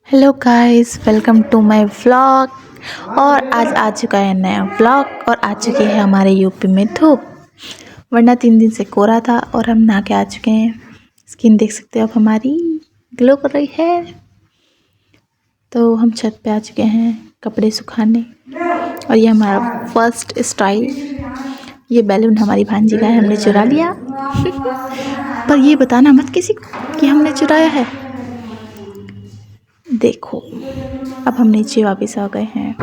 Hello guys, welcome to my vlog. और आज आ चुका है नया व्लॉग और आ चुकी है हमारे यूपी में धूप। वरना 3 दिन से कोहरा था और हम नहा के आ चुके हैं। स्किन देख सकते हो आप हमारी ग्लो कर रही है। तो हम छत पे आ चुके हैं कपड़े सुखाने। और ये हमारा फर्स्ट स्टाइल। ये बैलून हमारी भांजी का है, हमने चुरा लिया। पर ये बताना मत किसी को कि हमने चुराया है। देखो, अब हम नीचे वापस आ गए हैं।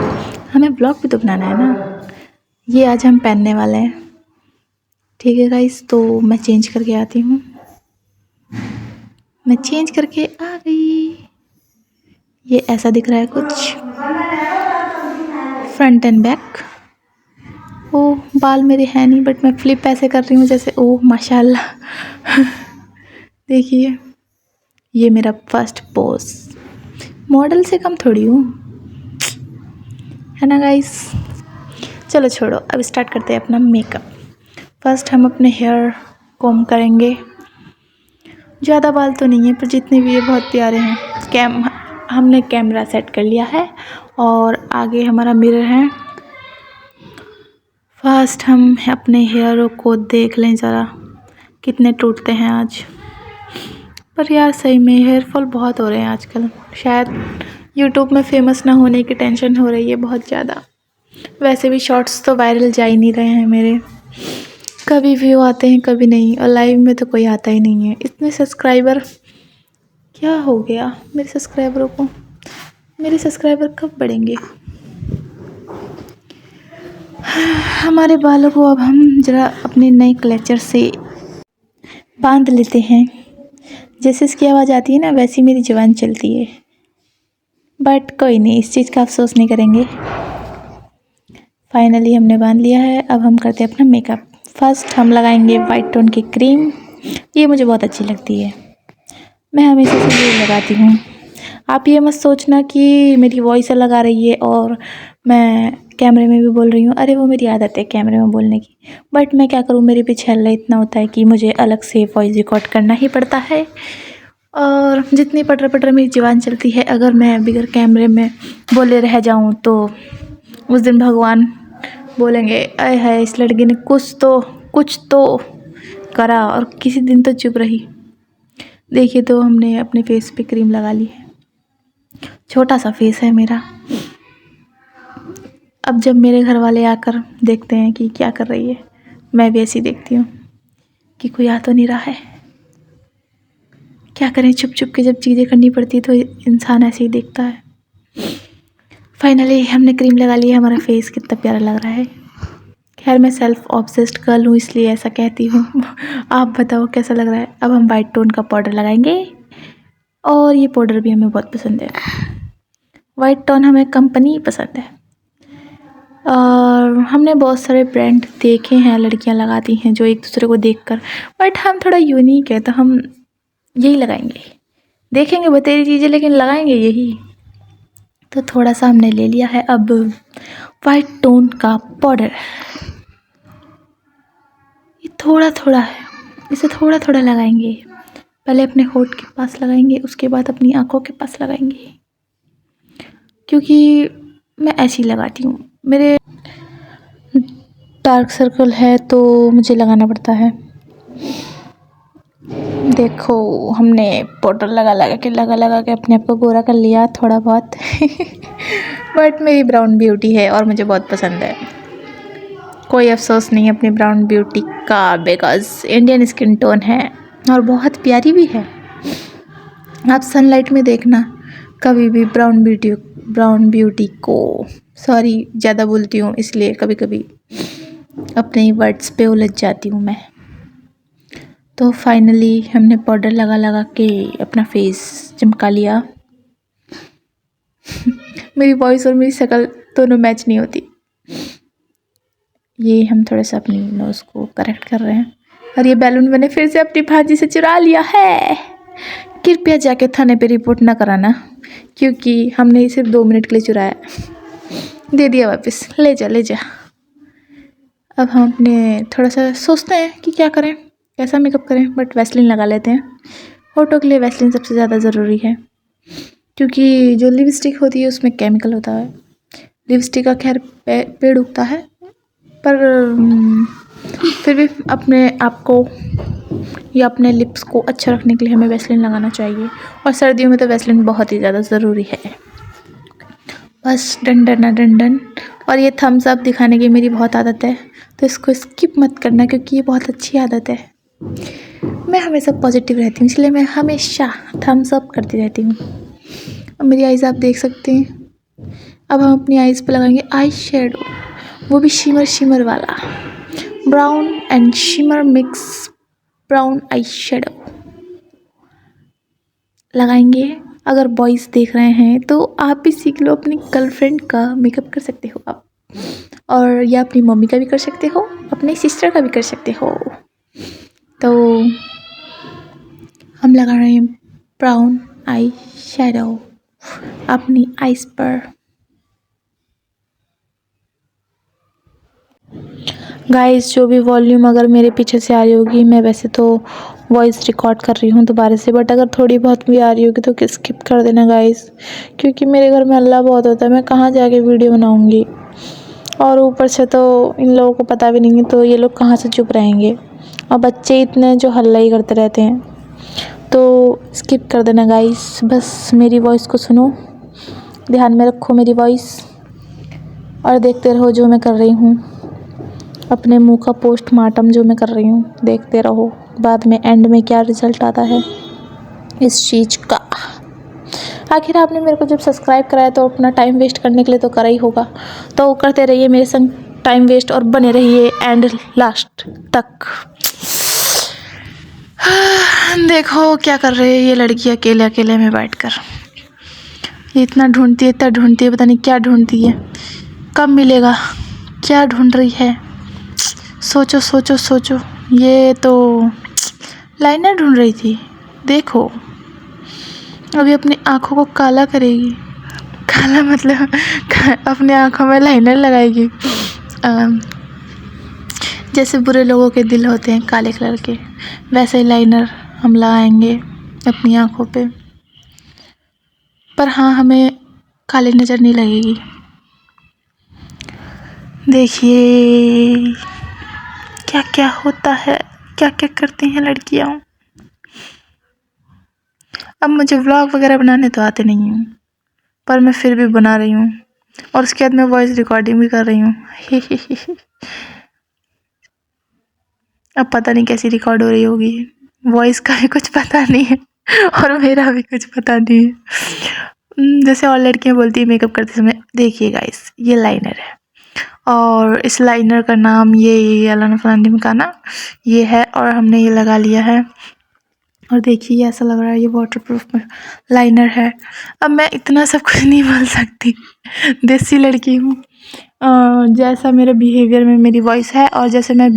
हमें ब्लॉग भी तो बनाना है ना। ये आज हम पहनने वाले हैं। ठीक है गाइस, तो मैं चेंज करके आती हूँ। मैं चेंज करके आ गई। ये ऐसा दिख रहा है कुछ, फ्रंट एंड बैक। ओह, बाल मेरे हैं नहीं, बट मैं फ्लिप ऐसे कर रही हूँ जैसे ओह माशाल्लाह। देखिए, ये मेरा फर्स्ट पोज। मॉडल से कम थोड़ी हूँ, है ना गाइस। चलो छोड़ो, अब स्टार्ट करते हैं अपना मेकअप। फर्स्ट हम अपने हेयर कॉम्ब करेंगे। ज़्यादा बाल तो नहीं है, पर जितने भी है बहुत प्यारे हैं। हमने कैमरा सेट कर लिया है और आगे हमारा मिरर है। फर्स्ट हम अपने हेयर को देख लें ज़रा, कितने टूटते हैं आज। पर यार सही में हेयर फॉल बहुत हो रहे हैं आजकल। शायद यूट्यूब में फेमस ना होने की टेंशन हो रही है बहुत ज़्यादा। वैसे भी शॉर्ट्स तो वायरल जा ही नहीं रहे हैं मेरे। कभी व्यू आते हैं कभी नहीं, और लाइव में तो कोई आता ही नहीं है। इतने सब्सक्राइबर, क्या हो गया मेरे सब्सक्राइबरों को। मेरे सब्सक्राइबर कब बढ़ेंगे। हमारे बालों को अब हम ज़रा अपने नए क्लेचर से बांध लेते हैं। जैसे इसकी आवाज़ आती है ना, वैसी मेरी जुबान चलती है। बट कोई नहीं, इस चीज़ का अफसोस नहीं करेंगे। फाइनली हमने बांध लिया है। अब हम करते हैं अपना मेकअप। फर्स्ट हम लगाएंगे वाइट टोन की क्रीम। ये मुझे बहुत अच्छी लगती है, मैं हमेशा से ये लगाती हूँ। आप ये मत सोचना कि मेरी वॉइस अलग आ रही है और मैं कैमरे में भी बोल रही हूँ। अरे वो मेरी आदत है कैमरे में बोलने की। बट मैं क्या करूँ, मेरे पीछे हल्ला इतना होता है कि मुझे अलग से वॉइस रिकॉर्ड करना ही पड़ता है। और जितनी पटर पटर मेरी जुबान चलती है, अगर मैं बगैर कैमरे में बोले रह जाऊँ तो उस दिन भगवान बोलेंगे अय है इस लड़की ने कुछ तो करा और किसी दिन तो चुप रही। देखिए, तो हमने अपने फेस पे क्रीम लगा ली है। छोटा सा फेस है मेरा। अब जब मेरे घर वाले आकर देखते हैं कि क्या कर रही है, मैं भी ऐसी देखती हूँ कि कोई आ तो नहीं रहा है। क्या करें, छुप छुप के जब चीज़ें करनी पड़ती है तो इंसान ऐसे ही देखता है। फाइनली हमने क्रीम लगा ली है। हमारा फेस कितना प्यारा लग रहा है। खैर, मैं सेल्फ ऑब्सेस्ड गर्ल हूँ इसलिए ऐसा कहती हूँ। आप बताओ कैसा लग रहा है। अब हम वाइट टोन का पाउडर लगाएंगे और ये पाउडर भी हमें बहुत पसंद है। वाइट टोन हमें कंपनी पसंद है। और हमने बहुत सारे ब्रांड देखे हैं, लड़कियां लगाती हैं जो एक दूसरे को देखकर। बट हम थोड़ा यूनिक है तो हम यही लगाएंगे। देखेंगे बतेरी चीज़ें लेकिन लगाएंगे यही। तो थोड़ा सा हमने ले लिया है अब वाइट टोन का पाउडर। ये थोड़ा थोड़ा है, इसे थोड़ा थोड़ा लगाएंगे। पहले अपने होठ के पास लगाएंगे, उसके बाद अपनी आंखों के पास लगाएंगे, क्योंकि मैं ऐसी लगाती हूँ। मेरे डार्क सर्कल है तो मुझे लगाना पड़ता है। देखो, हमने पाउडर लगा के अपने आप को गोरा कर लिया थोड़ा बहुत। बट मेरी ब्राउन ब्यूटी है और मुझे बहुत पसंद है। कोई अफसोस नहीं अपनी ब्राउन ब्यूटी का, बिकॉज इंडियन स्किन टोन है और बहुत प्यारी भी है। आप सनलाइट में देखना कभी भी ब्राउन ब्यूटी को, सॉरी ज़्यादा बोलती हूँ इसलिए कभी कभी अपने वर्ड्स पे उलझ जाती हूँ मैं। तो फाइनली हमने पाउडर लगा के अपना फेस चमका लिया। मेरी वॉइस और मेरी शक्ल दोनों मैच नहीं होती। ये हम थोड़ा सा अपनी नोज़ को करेक्ट कर रहे हैं। और ये बैलून मैंने फिर से अपनी भांजी से चुरा लिया है। कृपया जाके थाने पे रिपोर्ट ना कराना, क्योंकि हमने सिर्फ 2 मिनट के लिए चुराया। दे दिया वापस, ले जा। अब हम अपने थोड़ा सा सोचते हैं कि क्या करें, कैसा मेकअप करें। बट वैसलीन लगा लेते हैं। होठों के लिए वैसलीन सबसे ज़्यादा ज़रूरी है, क्योंकि जो लिपस्टिक होती है उसमें केमिकल होता है। लिपस्टिक का खैर पेड़ उगता है, पर फिर भी अपने आप को या अपने लिप्स को अच्छा रखने के लिए हमें वैसलीन लगाना चाहिए, और सर्दियों में तो वैसलीन बहुत ही ज़्यादा ज़रूरी है। बस डन डन ना डन डन। और ये थम्स अप दिखाने की मेरी बहुत आदत है, तो इसको स्किप मत करना क्योंकि ये बहुत अच्छी आदत है। मैं हमेशा पॉजिटिव रहती हूँ, इसलिए मैं हमेशा थम्स अप करती रहती हूँ। अब मेरी आइज़ आप देख सकते हैं। अब हम अपनी आइज़ पे लगाएंगे आई शेडो, वो भी शिमर शिमर वाला, brown and shimmer mix brown eye shadow लगाएंगे। अगर बॉयज़ देख रहे हैं तो आप भी सीख लो, अपनी गर्लफ्रेंड का मेकअप कर सकते हो आप, और या अपनी मम्मी का भी कर सकते हो, अपनी सिस्टर का भी कर सकते हो। तो हम लगा रहे हैं ब्राउन आई शेडो अपनी आइज़ पर। गाइस, जो भी वॉल्यूम अगर मेरे पीछे से आ रही होगी, मैं वैसे तो वॉइस रिकॉर्ड कर रही हूँ दोबारा से, बट अगर थोड़ी बहुत भी आ रही होगी तो स्किप कर देना गाइस, क्योंकि मेरे घर में हल्ला बहुत होता है, मैं कहाँ जाके वीडियो बनाऊँगी। और ऊपर से तो इन लोगों को पता भी नहीं है, तो ये लोग कहाँ से चुप रहेंगे, और बच्चे इतने जो हल्ला ही करते रहते हैं, तो स्किप कर देना गाइस। बस मेरी वॉइस को सुनो, ध्यान में रखो मेरी वॉइस, और देखते रहो जो मैं कर रही हूँ, अपने मुंह का पोस्टमार्टम जो मैं कर रही हूँ देखते रहो, बाद में एंड में क्या रिज़ल्ट आता है इस चीज़ का। आखिर आपने मेरे को जब सब्सक्राइब कराया तो अपना टाइम वेस्ट करने के लिए तो करा ही होगा, तो करते रहिए मेरे संग टाइम वेस्ट, और बने रहिए एंड लास्ट तक। देखो क्या कर रहे हैं ये लड़की अकेले अकेले में बैठकर, ये इतना ढूंढती है पता नहीं क्या ढूंढती है, कब मिलेगा, क्या ढूंढ रही है। सोचो सोचो सोचो, ये तो लाइनर ढूंढ रही थी, देखो अभी अपनी आँखों को काला करेगी, काला मतलब अपने आँखों में लाइनर लगाएगी। जैसे बुरे लोगों के दिल होते हैं काले कलर के, वैसे ही लाइनर हम लगाएंगे अपनी आँखों पे, पर हाँ हमें काली नज़र नहीं लगेगी। देखिए क्या क्या होता है, क्या क्या करती हैं लड़कियाँ। अब मुझे व्लॉग वगैरह बनाने तो आते नहीं हैं, पर मैं फिर भी बना रही हूँ, और उसके बाद मैं वॉइस रिकॉर्डिंग भी कर रही हूँ। अब पता नहीं कैसी रिकॉर्ड हो रही होगी, वॉइस का भी कुछ पता नहीं है और मेरा भी कुछ पता नहीं है। जैसे और लड़कियाँ बोलती है मेकअप करते समय, देखिए गाइस ये लाइनर है, और इस लाइनर का नाम ये अलाना फलानी का ना ये है, और हमने ये लगा लिया है, और देखिए ऐसा लग रहा है ये वाटरप्रूफ लाइनर है। अब मैं इतना सब कुछ नहीं बोल सकती, देसी लड़की हूँ, जैसा मेरे बिहेवियर में मेरी वॉइस है और जैसे मैं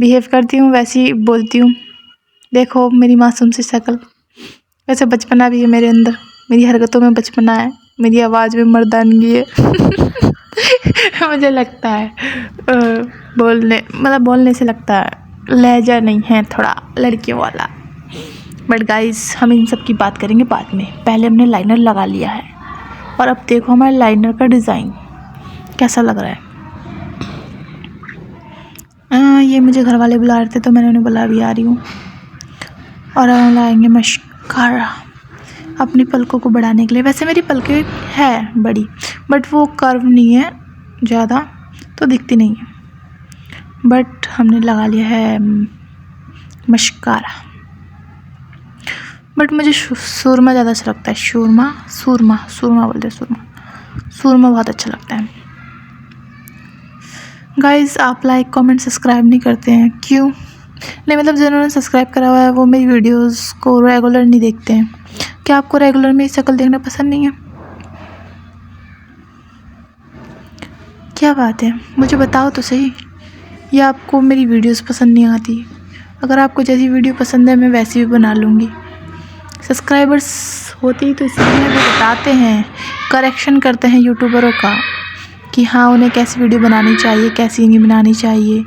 बिहेव करती हूँ वैसे ही बोलती हूँ। देखो मेरी मासूम सी शक्ल, वैसे बचपना भी है मेरे अंदर, मेरी हरकतों में बचपना है, मेरी आवाज़ में मर्दानगी है। मुझे लगता है बोलने से लगता है, लहजा नहीं है थोड़ा लड़कियों वाला। बट गाइस हम इन सब की बात करेंगे बाद में, पहले हमने लाइनर लगा लिया है, और अब देखो हमारे लाइनर का डिज़ाइन कैसा लग रहा है। ये मुझे घर वाले बुला रहे थे तो मैंने उन्हें बोला अभी आ रही हूँ। और हम लाएंगे मस्कारा अपनी पलकों को बढ़ाने के लिए। वैसे मेरी पलकें है बड़ी, बट वो कर्व नहीं है ज़्यादा, तो दिखती नहीं है, बट हमने लगा लिया है मस्कारा। बट मुझे सुरमा ज़्यादा अच्छा लगता है, सुरमा बोलते हैं, सुरमा बहुत अच्छा लगता है। गाइज़ आप लाइक कमेंट सब्सक्राइब नहीं करते हैं, क्यों नहीं? मतलब जिन्होंने सब्सक्राइब करा हुआ है वो मेरी वीडियोस को रेगुलर नहीं देखते हैं। क्या आपको रेगुलर मेरी शक्ल देखना पसंद नहीं है? क्या बात है, मुझे बताओ तो सही, या आपको मेरी वीडियोस पसंद नहीं आती? अगर आपको जैसी वीडियो पसंद है मैं वैसी भी बना लूँगी। सब्सक्राइबर्स होते ही तो इसलिए वो बताते हैं, करेक्शन करते हैं यूट्यूबरों का कि हाँ उन्हें कैसी वीडियो बनानी चाहिए, कैसी नहीं बनानी चाहिए,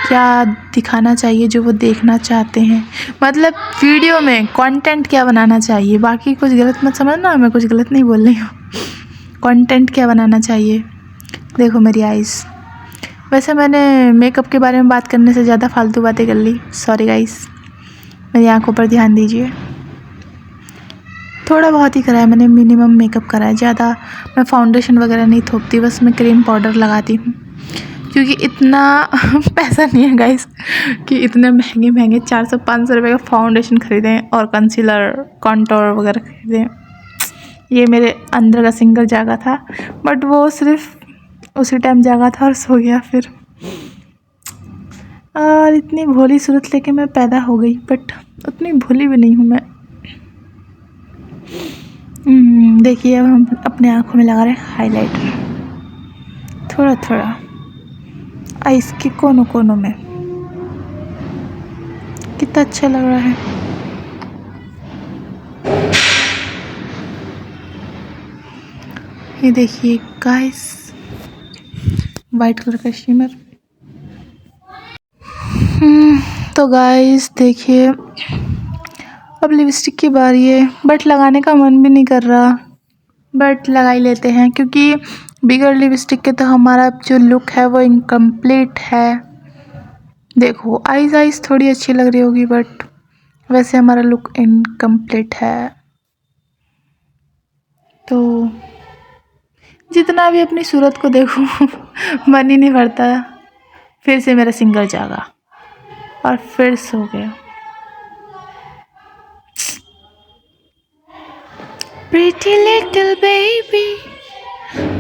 क्या दिखाना चाहिए जो वो देखना चाहते हैं। मतलब वीडियो में कंटेंट क्या बनाना चाहिए, बाकी कुछ गलत मत समझना, मैं कुछ गलत नहीं बोल रही हूँ। कंटेंट क्या बनाना चाहिए। देखो मेरी आइज़। वैसे मैंने मेकअप के बारे में बात करने से ज़्यादा फालतू बातें कर ली, सॉरी गाइस। मेरी आंखों पर ध्यान दीजिए। थोड़ा बहुत ही करा है मैंने, मिनिमम मेकअप करा है, ज़्यादा मैं फाउंडेशन वगैरह नहीं थोपती, बस मैं क्रीम पाउडर लगाती हूँ क्योंकि इतना पैसा नहीं है गाइस कि इतने महंगे महंगे 400-500 रुपये का फाउंडेशन ख़रीदें और कंसीलर कॉन्टोर वगैरह ख़रीदें। ये मेरे अंदर का सिंगर जागा था, बट वो सिर्फ उसी टाइम जागा था और सो गया फिर। और इतनी भोली सूरत लेके मैं पैदा हो गई, बट उतनी भोली भी नहीं हूँ मैं। देखिए अब हम अपने आँखों में लगा रहे हैं हाइलाइटर, थोड़ा थोड़ा आइस के कोनों कोनों में। कितना अच्छा लग रहा है। ये देखिए गाइस, वाइट कलर का शिमर। तो गाइस देखिए, अब लिपस्टिक की बारी है, बट लगाने का मन भी नहीं कर रहा, बट लगा ही लेते हैं क्योंकि बिगर लिपस्टिक के तो हमारा जो लुक है वो इनकम्प्लीट है। देखो आइज़ थोड़ी अच्छी लग रही होगी, बट वैसे हमारा लुक इनकम्प्लीट है। तो जितना भी अपनी सूरत को देखूं मन ही नहीं भरता। फिर से मेरा सिंगर जागा और फिर सो गया। Pretty little baby.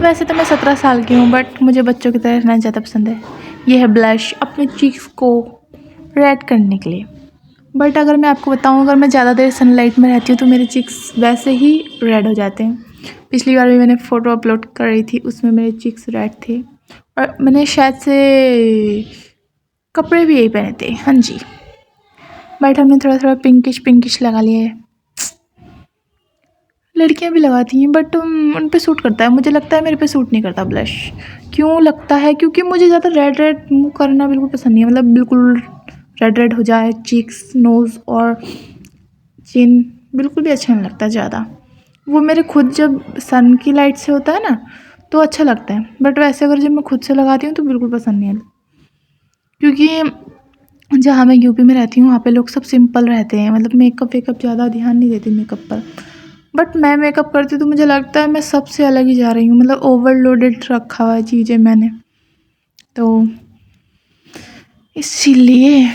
वैसे तो मैं 17 साल की हूँ, बट मुझे बच्चों की तरह रहना ज़्यादा पसंद है। ये है ब्लश अपने चीक्स को रेड करने के लिए। बट अगर मैं आपको बताऊँ, अगर मैं ज़्यादा देर सनलाइट में रहती हूँ तो मेरे चीक्स वैसे ही रेड हो जाते हैं। पिछली बार भी मैंने फ़ोटो अपलोड कर रही थी, उसमें मेरे चीक्स रेड थे और मैंने शायद से कपड़े भी यही पहने थे। हाँ जी, बट हमने थोड़ा थोड़ा पिंकिश लगा लिया है। लड़कियां भी लगाती हैं, बट उन पे सूट करता है। मुझे लगता है मेरे पे सूट नहीं करता ब्लश। क्यों लगता है? क्योंकि मुझे ज़्यादा रेड मुँह करना बिल्कुल पसंद नहीं है। मतलब बिल्कुल रेड हो जाए चीक्स, नोज़ और चिन, बिल्कुल भी अच्छा नहीं लगता ज़्यादा। वो मेरे खुद जब सन की लाइट से होता है ना तो अच्छा लगता है, बट वैसे अगर जब मैं खुद से लगाती हूँ तो बिल्कुल पसंद नहीं है। क्योंकि जहाँ मैं यूपी में रहती हूँ वहाँ पे लोग सब सिंपल रहते हैं, मतलब मेकअप ज़्यादा ध्यान नहीं देते मेकअप पर। बट मैं मेकअप करती हूँ तो मुझे लगता है मैं सबसे अलग ही जा रही हूँ। मतलब ओवरलोडेड रखा हुआ है चीज़ें मैंने, तो इसीलिए।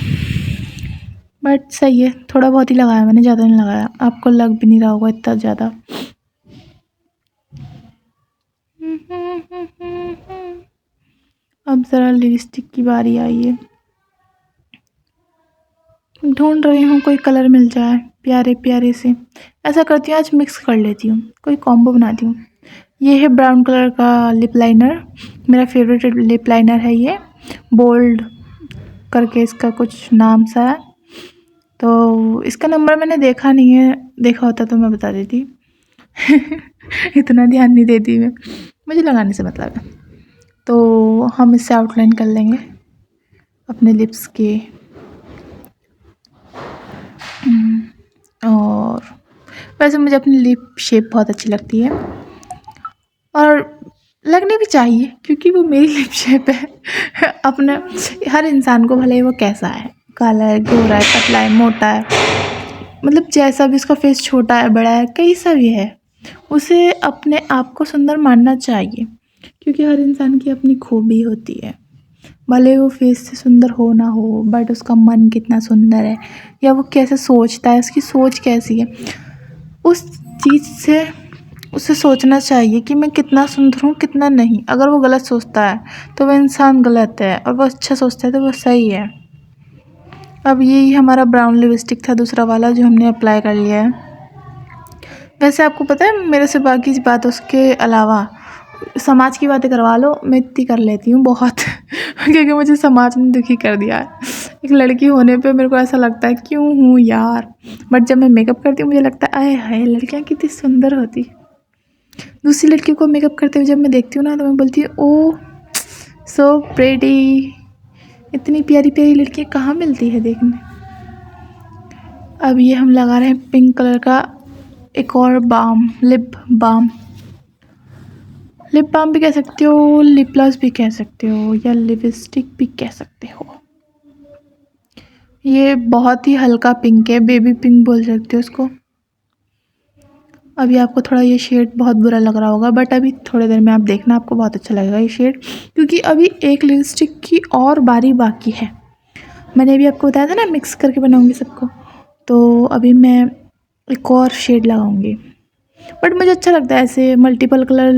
बट सही है, थोड़ा बहुत ही लगाया मैंने, ज़्यादा नहीं लगाया। आपको लग भी नहीं रहा होगा इतना ज़्यादा। अब ज़रा लिपस्टिक की बारी आई है। ढूंढ रही हूँ कोई कलर मिल जाए प्यारे प्यारे से। ऐसा करती हूँ आज मिक्स कर लेती हूँ, कोई कॉम्बो बनाती हूँ। ये है ब्राउन कलर का लिप लाइनर, मेरा फेवरेट लिप लाइनर है ये। बोल्ड करके इसका कुछ नाम सा है, तो इसका नंबर मैंने देखा नहीं है, देखा होता तो मैं बता देती। इतना ध्यान नहीं देती मैं, मुझे लगाने से मतलब है। तो हम इससे आउटलाइन कर लेंगे अपने लिप्स के। और वैसे मुझे अपनी लिप शेप बहुत अच्छी लगती है और लगनी भी चाहिए, क्योंकि वो मेरी लिप शेप है। अपना हर इंसान को, भले ही वो कैसा है, काला है, गोरा है, पतला है, मोटा है, मतलब जैसा भी उसका फेस, छोटा है, बड़ा है, कैसा भी है, उसे अपने आप को सुंदर मानना चाहिए। क्योंकि हर इंसान की अपनी खूबी होती है, भले वो फेस से सुंदर हो ना हो, बट उसका मन कितना सुंदर है या वो कैसे सोचता है, उसकी सोच कैसी है, उस चीज़ से उसे सोचना चाहिए कि मैं कितना सुंदर हूँ, कितना नहीं। अगर वो गलत सोचता है तो वो इंसान गलत है, और वो अच्छा सोचता है तो वो सही है। अब यही हमारा ब्राउन लिपस्टिक था, दूसरा वाला जो हमने अप्लाई कर लिया है। वैसे आपको पता है, मेरे से बाकी बात उसके अलावा समाज की बातें करवा लो, मैं इतनी कर लेती हूँ बहुत। क्योंकि मुझे समाज ने दुखी कर दिया है। एक लड़की होने पे मेरे को ऐसा लगता है क्यों हूँ यार, बट जब मैं मेकअप करती हूँ मुझे लगता है आए हाय लड़कियाँ कितनी सुंदर होती। दूसरी लड़की को मेकअप करते हुए जब मैं देखती हूँ ना तो मैं बोलती हूँ ओह सो प्रेटी, इतनी प्यारी प्यारी लड़कियाँ कहाँ मिलती है देखने। अब ये हम लगा रहे हैं पिंक कलर का एक और balm, lip balm. Lip balm भी कह सकते हो, लिप ग्लॉस भी कह सकते हो, या लिपस्टिक भी कह सकते हो। ये बहुत ही हल्का पिंक है, बेबी पिंक बोल सकते हो उसको। अभी आपको थोड़ा ये शेड बहुत बुरा लग रहा होगा, बट अभी थोड़ी देर में आप देखना आपको बहुत अच्छा लगेगा ये शेड, क्योंकि अभी एक लिपस्टिक की और बारी बाकी है। मैंने अभी आपको बताया था ना मिक्स करके बनाऊंगी सबको, तो अभी मैं एक और शेड लगाऊंगी। बट मुझे अच्छा लगता है ऐसे मल्टीपल कलर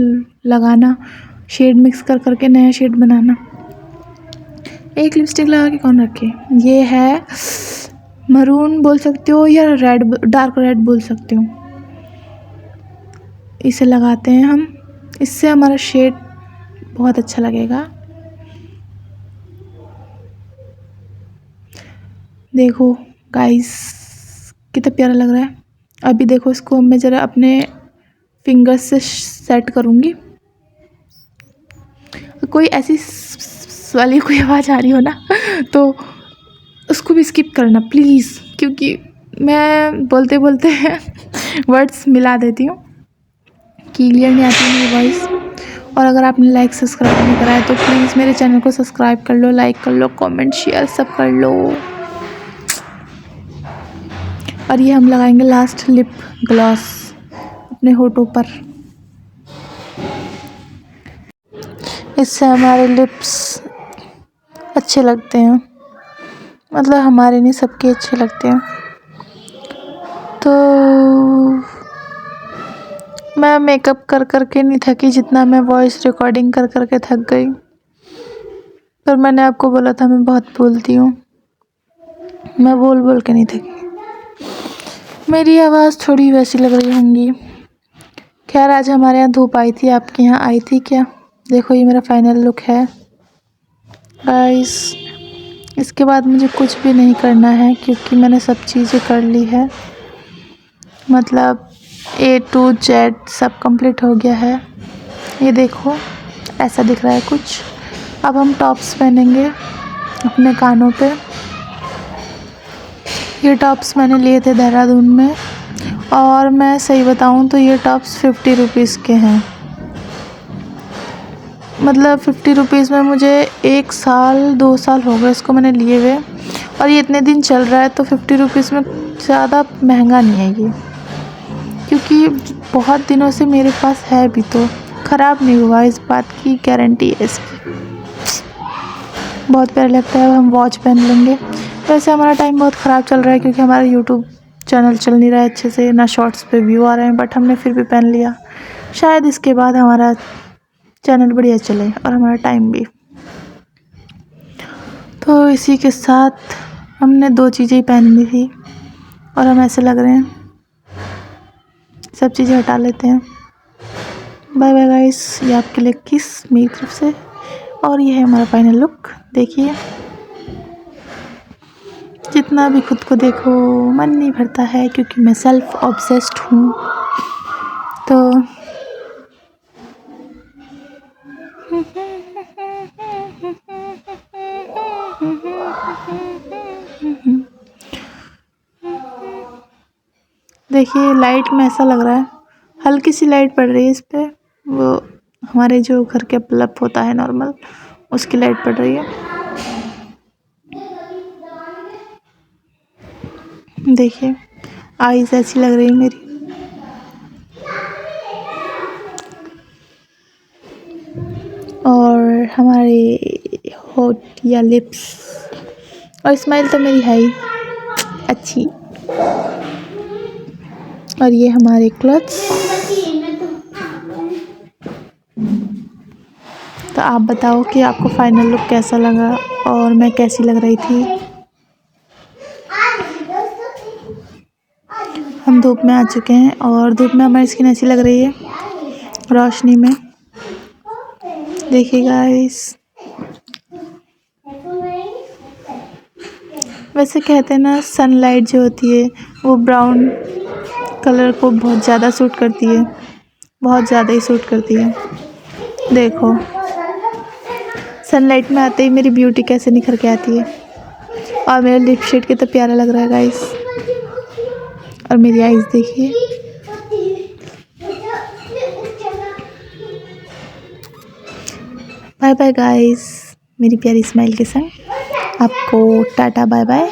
लगाना, शेड मिक्स कर करके नया शेड बनाना। एक लिपस्टिक लगा के कौन रखे, ये है मरून बोल सकते हो या रेड, डार्क रेड बोल सकते हो। इसे लगाते हैं हम, इससे हमारा शेड बहुत अच्छा लगेगा। देखो गाइस कितना प्यारा लग रहा है। अभी देखो इसको मैं ज़रा अपने फिंगर्स से सेट करूँगी। कोई ऐसी वाली कोई आवाज़ आ रही हो ना तो उसको भी स्किप करना प्लीज़, क्योंकि मैं बोलते बोलते वर्ड्स मिला देती हूँ, क्लियर नहीं आती मेरी वॉइस। और अगर आपने लाइक सब्सक्राइब नहीं करा है तो प्लीज़ मेरे चैनल को सब्सक्राइब कर लो, लाइक कर लो, कमेंट शेयर सब कर लो। और ये हम लगाएंगे लास्ट लिप ग्लॉस अपने होठों पर। इससे हमारे लिप्स अच्छे लगते हैं, मतलब हमारे नहीं सबके अच्छे लगते हैं। तो मैं मेकअप कर करके नहीं थकी जितना मैं वॉइस रिकॉर्डिंग कर करके थक गई। पर मैंने आपको बोला था मैं बहुत बोलती हूँ, मैं बोल बोल के नहीं थकी। मेरी आवाज़ थोड़ी वैसी लग रही होंगी। खैर आज हमारे यहाँ धूप आई थी, आपके यहाँ आई थी क्या? देखो ये मेरा फाइनल लुक है गाइस। इसके बाद मुझे कुछ भी नहीं करना है क्योंकि मैंने सब चीज़ें कर ली है, मतलब A to Z सब कंप्लीट हो गया है। ये देखो ऐसा दिख रहा है कुछ। अब हम टॉप्स पहनेंगे अपने कानों पे। ये टॉप्स मैंने लिए थे देहरादून में, और मैं सही बताऊं तो ये टॉप्स 50 रुपीज़ के हैं। मतलब 50 रुपीज़ में मुझे 1 साल 2 साल हो गए इसको मैंने लिए हुए, और ये इतने दिन चल रहा है, तो 50 रुपीज़ में ज़्यादा महंगा नहीं है ये, क्योंकि बहुत दिनों से मेरे पास है भी, तो ख़राब नहीं हुआ, इस बात की गारंटी है इसकी। बहुत प्यारा लगता है। अब हम वॉच पहन लेंगे। वैसे हमारा टाइम बहुत ख़राब चल रहा है क्योंकि हमारा यूट्यूब चैनल चल नहीं रहा है अच्छे से, ना शॉर्ट्स पे व्यू आ रहे हैं, बट हमने फिर भी पहन लिया। शायद इसके बाद हमारा चैनल बढ़िया चले और हमारा टाइम भी। तो इसी के साथ हमने 2 चीज़ें ही पहनी थी और हम ऐसे लग रहे हैं। सब चीज़ें हटा लेते हैं। बाय बाय गाइस, ये आपके लिए किस मेरी तरफ से, और ये है हमारा फाइनल लुक। देखिए जितना भी खुद को देखो मन नहीं भरता है, क्योंकि मैं सेल्फ ऑब्सेस्ड हूँ। तो देखिए लाइट में ऐसा लग रहा है, हल्की सी लाइट पड़ रही है इस पे, वो हमारे जो घर के बल्ब होता है नॉर्मल, उसकी लाइट पड़ रही है। देखिए आईज ऐसी लग रही है मेरी। और हमारे होठ या लिप्स और स्माइल तो मेरी है ही अच्छी। और ये हमारे क्लॉथ्स। तो आप बताओ कि आपको फाइनल लुक कैसा लगा और मैं कैसी लग रही थी। हम धूप में आ चुके हैं और धूप में हमारी स्किन ऐसी लग रही है रोशनी में। देखिए गाइस, वैसे कहते हैं ना सनलाइट जो होती है वो ब्राउन कलर को बहुत ज़्यादा सूट करती है, बहुत ज़्यादा ही सूट करती है। देखो सनलाइट में आते ही मेरी ब्यूटी कैसे निखर के आती है। और मेरा लिप शेड कितना प्यारा लग रहा है गाइस। और मेरी आईज देखिए। बाय बाय गाइस, मेरी प्यारी स्माइल के संग आपको टाटा बाय बाय।